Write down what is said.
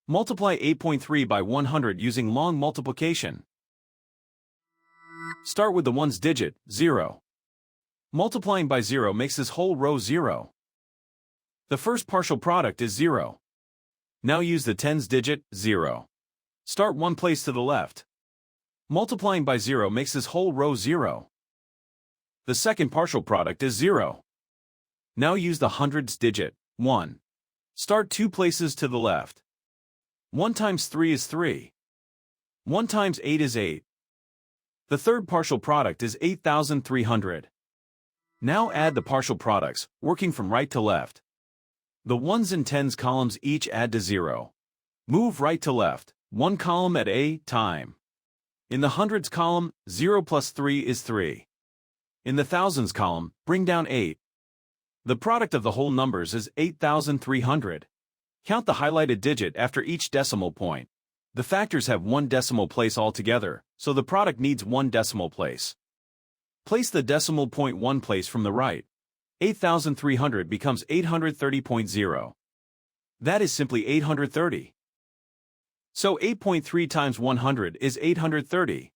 Multiply 8.3 by 100 using long multiplication. Start with the ones digit, 0. Multiplying by 0 makes this whole row 0. The first partial product is 0. Now use the tens digit, 0. Start one place to the left. Multiplying by 0 makes this whole row 0. The second partial product is 0. Now use the hundreds digit, 1. Start two places to the left. 1 times 3 is 3. 1 times 8 is 8. The third partial product is 8,300. Now add the partial products, working from right to left. The ones and tens columns each add to 0. Move right to left, one column at a time. In the hundreds column, 0 plus 3 is 3. In the thousands column, bring down 8. The product of the whole numbers is 8,300. Count the highlighted digit after each decimal point. The factors have one decimal place altogether, so the product needs one decimal place. Place the decimal point one place from the right. 8,300 becomes 830.0. That is simply 830. So 8.3 times 100 is 830.